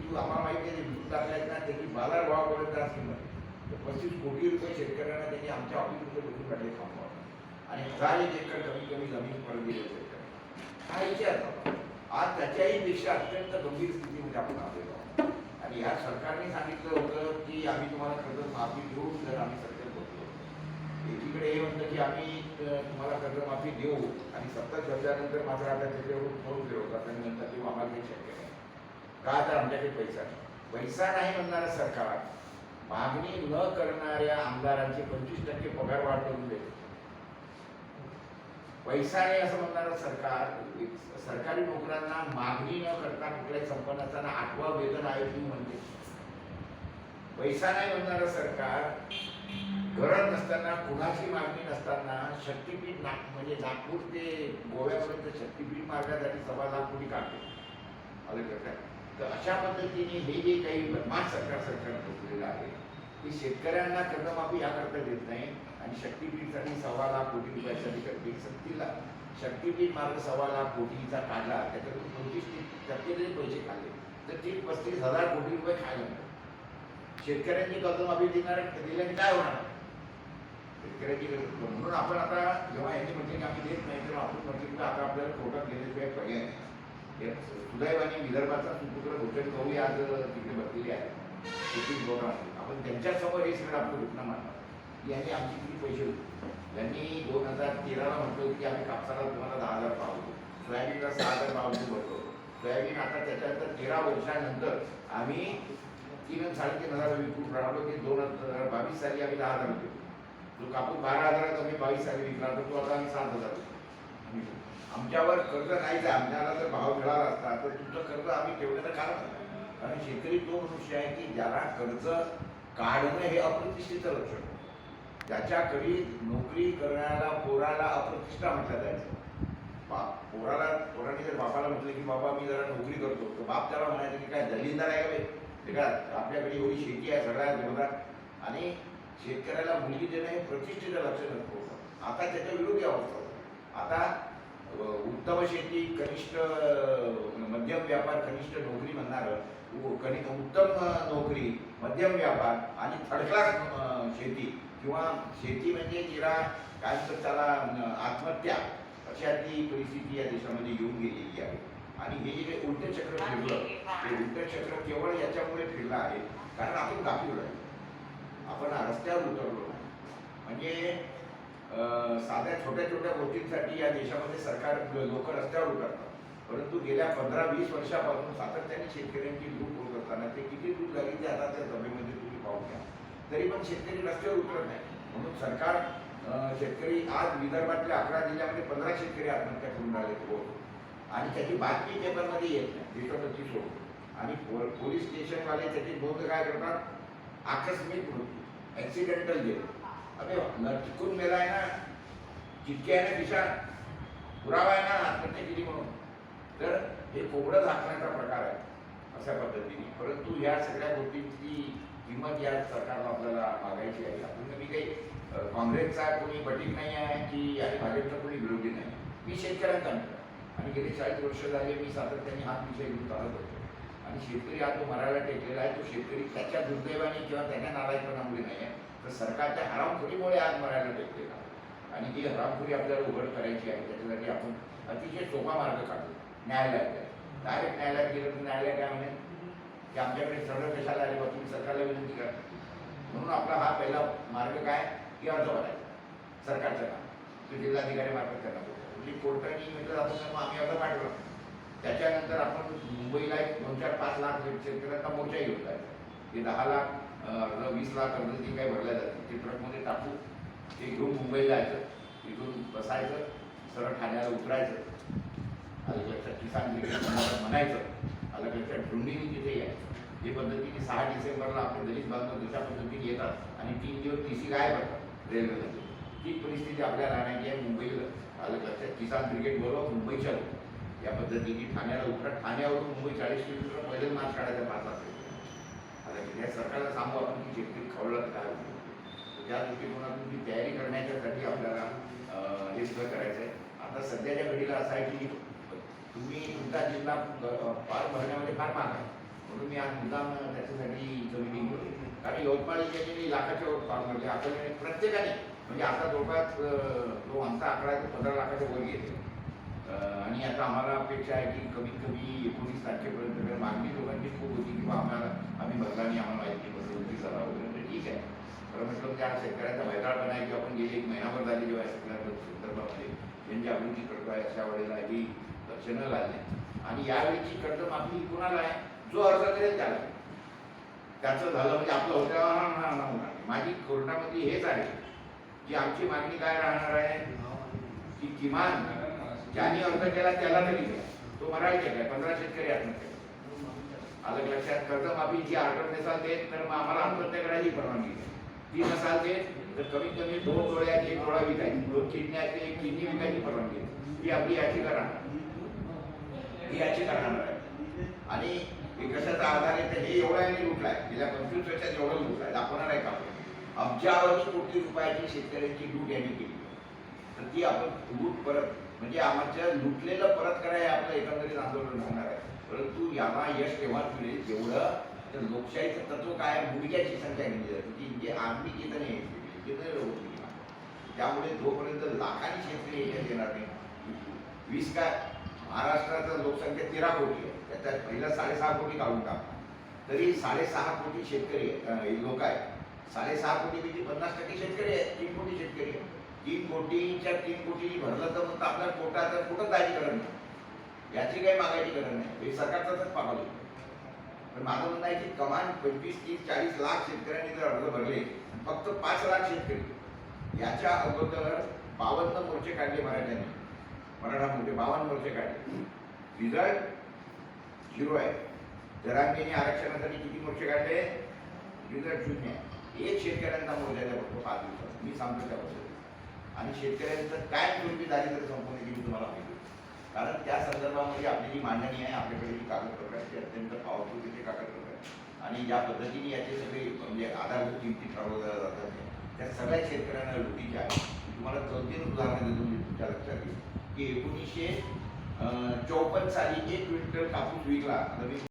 तू आम्हाला माहिती आहे विकून टाकल्यात ना त्याची बाजारभावापर्यंत असतील 35 कोटी रुपये शेतकऱ्यांना त्यांनी आमच्या ऑफिसमध्ये बसून काढले थांबवा आणि 1000 एकर कमी कमी जमीन परत दिली शेतकऱ्यांना. हा विचार आज त्याच्याही पेक्षा अत्यंत गंभीर स्थितीमध्ये आपण आलेलो आहोत. आणि या सरकारने सांगितलं होतं की आम्ही तुम्हाला कर्ज माफी देऊ जर आम्ही सत्तेत बसलो. एकीकडे हे म्हणतं की आम्ही तुम्हाला कर्जमाफी देऊ आणि सत्ता बदल्यानंतर मात्र आता त्याच्यावर फोन फिरवतात आणि म्हणतात की आम्हाला काही शक्य नाही का तर आमच्याकडे पैसा नाही. पैसा नाही म्हणणारं सरकार मागणी न करणाऱ्या आमदारांचे 25% पगार वाढ करून देते. पैसा नाही असं म्हणणारं सरकार सरकारी नोकऱ्यांना मागणी न करता कुठल्याही संपन्न असताना 8वं वेतन आयोग म्हणते. पैसा नाही म्हणणारं सरकार गरज नसताना कुणाची मागणी नसताना शक्तीपीठ म्हणजे नागपूर ते गोव्यापर्यंत शक्तीपीठ मार्गासाठी 1.25 लाख कोटी काढते. तर अशा पद्धतीने हे जे काही बदमाश सरकार ठोकलेलं आहे की शेतकऱ्यांना कर्जमाफी याकरता देत नाही आणि शक्तीपीठसाठी 1.25 लाख कोटी रुपयासाठी करते. सक्तीला शक्तीपीठ मार्ग 1.25 लाख कोटीचा काढला त्याच्यातून 25% जरी पैसे खाल्ले तर 30-35 हजार कोटी रुपये खायला मिळतात. शेतकऱ्यांची कर्जमाफी दिल्याने काय होणार शेतकऱ्याची म्हणून आपण आता जेव्हा यांनी म्हटले की आम्ही देत नाही तेव्हा आपण म्हटलं की आता आपल्याला कोर्टात गेल्याशिवाय पर्याय नाही. सुदैवाने विदर्भाचा सुपुत्र भूषण गवळी आज तिकडे बसलेली आहे सुप्रीम कोर्टामध्ये. आपण त्यांच्यासमोर हे सगळं आपलं घटना मांडणार यांनी आमची किती पैसे होते. त्यांनी 2013ला म्हटलं की आम्ही कापसाला तुम्हाला 10,000 भाव देऊ, सोयाबीनला 6,000 भाव भरतो. सोयाबीन आता त्याच्यानंतर 13 वर्षानंतर आम्ही 3-3.5 विकून राहिलो की 2022 साली आम्ही 10,000 देऊ. जो कापूस 12,000 आम्ही 22 साली विकला तर तो आता आम्ही 7,000 देऊ. आमच्यावर कर्ज नाहीच आहे. आमच्याला जर भाव मिळाला असता तर तुमचं कर्ज आम्ही ठेवण्याचं कारण नाही. कारण शेतकरी तो मनुष्य आहे की ज्याला कर्ज काढणं हे अप्रतिष्ठेचं लक्षण. ज्याच्याकडे नोकरी करण्याला पोराला अप्रतिष्ठा म्हटलं जायचं. पोराने जर बापाला म्हटलं की बाबा मी जरा नोकरी करतो तर बाप त्याला म्हणायचं की काय दलिंदार आहे का ते का आपल्याकडे एवढी शेती आहे सगळ्या जोरात आणि शेतकऱ्याला मुलगी देणं हे प्रतिष्ठेचं लक्षण असतं. आता त्याच्या विरोधी अवस्था. आता उत्तम शेती कनिष्ठ मध्यम व्यापार कनिष्ठ नोकरी म्हणणार उत्तम नोकरी मध्यम व्यापार आणि थर्ड क्लास शेती किंवा शेती म्हणजे जिरा काय तर त्याला आत्महत्या अशातली परिस्थिती या देशामध्ये येऊन गेलेली आहे. आणि हे जे उलटे चक्र फिरलं ते उलटे चक्र केवळ याच्यामुळे फिरलं आहे कारण आपण गाफील आहे. आपण रस्त्यावर उतरलो नाही. म्हणजे साध्या छोट्या गोष्टींसाठी या देशामध्ये सरकार लोक रस्त्यावर उतरतात. परंतु गेल्या 15-20 वर्षापासून सातत्याने शेतकऱ्यांची लूट होत असताना ते किती लूट झाली ते आता त्या सभेमध्ये तुम्ही पाहून घ्या. तरी पण शेतकरी रस्त्यावर उतरत नाही. म्हणून सरकार शेतकरी आज विदर्भातल्या 11 जिल्ह्यामध्ये 15 शेतकरी आत्महत्या करून राहिले रोज आणि त्याची बातमी पेपरमध्ये येत नाही देशोपती सोडून. आणि पोलीस स्टेशनवाले त्याची नोंद काय करतात आकस्मिक मृत्यू ॲक्सिडेंटल डेथ. अरे टिकून मेला आहे ना जितके आहे ना दिशा पुरावा आहे ना आत्महत्या केली म्हणून. तर हे कोबडं झाकण्याचा प्रकार आहे अशा पद्धतीने. परंतु या सगळ्या गोष्टींची किंमत या सरकारला आपल्याला मागायची आहे. आपण मी काही काँग्रेसचा कोणी बटीक नाही आहे की आणि भाजपचा कोणी विरोधी नाही. मी शेतकऱ्यांचा मित्र आणि गेली 40 वर्ष झाले मी सातत्याने हाच विषय घेऊन चालत होतो. आणि शेतकरी आज तो मरायला टेकलेला आहे. तो शेतकरी त्याच्या दुर्दैवाने किंवा त्याच्या नालायकपणामुळे नाही आहे तर सरकारच्या हरामखोरीमुळे आज मरायला टेकलेला आहे. आणि ही हरामखोरी आपल्याला उघड करायची आहे. त्याच्यासाठी आपण अतिशय सोपा मार्ग काढतो न्यायालयात आहे. डायरेक्ट न्यायालयात गेलं तर न्यायालय काय म्हणेल की आमच्याकडे सगळं कशाला आले बा तुम्ही सरकारला विनंती करा. म्हणून आपला हा पहिला मार्ग काय की अर्ज भरायचा सरकारचं काम ते जिल्हाधिकारी मार्फत करणार होतं. म्हणजे कोर्टाने म्हटलं जातं मग आम्ही अर्ज पाठवला. त्याच्यानंतर आपण मुंबईला 2-4-5 लाख शेतकऱ्यांचा मोर्चा घेऊन जायचा. ते 10 लाख 20 लाख अर्ज जे काही भरल्या जाते ते ट्रकमध्ये टाकू ते घेऊन मुंबईला जायचं. तिथून बसायचं सरळ ठाण्याला उतरायचं. आलं लक्षात किसान म्हणायचं आलं लक्षात ढुंडीने तिथे यायचं. जे पद्धतीने 6 डिसेंबरला आपले दलित बांधव तशा पद्धतीने येतात आणि 3 दिवस TC गायब होतात रेल्वेमध्ये. ती परिस्थिती आपल्याला आणायची आहे. मुंबईला आलं लक्षात किसान ब्रिगेड बोलव मुंबईच्या या पद्धतीने ठाण्याला उतरा. ठाण्यावरून मुंबई 40 किलोमीटर पहिलेच मार्च काढायचा 5 लाख. आता या सरकारला सांगू आपण की शेतकरी खवळत काय होतं. त्या दृष्टिकोनातून ती तयारी करण्याच्यासाठी आपल्याला हे सगळं करायचं आहे. आता सध्याच्या घडीला असं आहे की तुम्ही तुमचा जिल्हा फार भरण्यामध्ये फार महाग आहे. म्हणून मी आज मुद्दाम त्याच्यासाठी मीटिंग होते. कारण यवतमाळ जिल्ह्याने लाखाच्या वर पार पडले. आपण प्रत्येकाने म्हणजे आता जवळपास जो आमचा आकडा आहे तो 15 लाखाच्या वर येते. आणि आता आम्हाला अपेक्षा आहे की कमीत कमी 19 तारखेपर्यंत मागणी लोकांची खूप होती की आम्ही भरला आणि आम्हाला माहिती बसवती झाला वगैरे. ठीक आहे, खरं म्हटलं त्या शेतकऱ्यांचा भयदाळपणा आहे की आपण गेले 1 महिनाभर झाले जेव्हा शेतकऱ्यांच्या संदर्भामध्ये जनजागृती करतो आहे, अशा वेळेला ही लक्षणं लागली. आणि यावेळीची कर्जमाफी कुणाला आहे? जो अर्ज करेल त्याला. त्याचं झालं म्हणजे आपलं होतं. माझी कोर्टामध्ये हेच आहे की आमची मागणी काय राहणार आहे की किमान ज्यांनी अर्ज केला त्याला तरी द्या. तो मराठी आहे, 15 शेतकरी आत्महत्या अलग लक्षात. कर्जमाफीची ऑर्डर नसाल देत तर मग आम्हाला आत्महत्या करायची परवानगी द्या. ती नसाल देत तर कमीत कमी 2 डोळ्यात 1 डोळा विकायची, 2 किडन्यात 1 किडनी विकायची परवानगी द्या. ही आपली याचिका राहणार, ही याचिका राहणार आहे. आणि हे कशाचा आधार आहे तर हे एवढा लुटला आहे, गेल्या 25 वर्षात एवढं लुटला आहे. दाखवणार आहे का आपण? अब्जावधी कोटी रुपयाची शेतकऱ्यांची लूट यांनी केली. तर ती आपण लूट परत म्हणजे आमच्या लुटलेलं परत करा हे आपलं एकंदरीत आंदोलन होणार आहे. परंतु याला यश तेव्हा मिळेल जेवढं तर लोकशाहीचं तत्व काय मुलग्याची संख्या घेतली जाते की जे आम्ही घेत नाही त्यामुळे जोपर्यंत लाखांनी शेतकरी याच्यात येणार नाही. 20 काय महाराष्ट्राचा लोकसंख्या 13 कोटी आहे, त्याच्यात पहिला 6.5 कोटी काढून टाका तरी 6.5 कोटी शेतकरी लोक आहेत. 6.5 कोटीपैकी 50% शेतकरी आहेत. 3 कोटी शेतकरी आहेत. 3 कोटीच्या 3 कोटी भरलं तर मग आपल्या पोटात कुठं जायची गरज नाही, याची काही मागायची गरज नाही. हे सरकारचाच पावलं. पण माझं म्हणणं आहे की कमान 25, 30, 40 लाख शेतकऱ्यांनी जर अर्ज भरले, फक्त 5 लाख शेतकरी याच्या अगोदर 52 मोर्चे काढले मराठ्यांनी. मराठा मोर्चे 52 मोर्चे काढले. रिझल्ट 0 आहे. जरांगेने आरक्षणासाठी किती मोर्चे काढले? रिझल्ट 0 आहे. एक शेतकऱ्यांचा मोर्चा फक्त 5 दिवसात. मी सांगतो त्या पद्धतीने. आणि शेतकऱ्यांचं काय स्वरूपी दारिद्र्य संपवण्याची मी तुम्हाला माहिती. कारण त्या संदर्भामध्ये आपली जी मांडणी आहे, आपल्याकडे जी कागदपत्र आहे ती अत्यंत पॉवरफुल तिथे कागदपत्र आहे. आणि ज्या पद्धतीने याचे सगळे म्हणजे आधारभूत किमती ठरवल्या जातात त्या सगळ्या शेतकऱ्यांना लुटीच्या आहे. तुम्हाला 2-3 उदाहरणं देतो मी तुमच्या लक्षात येईल की 1954 साली 1 क्विंटल कापूस विकला.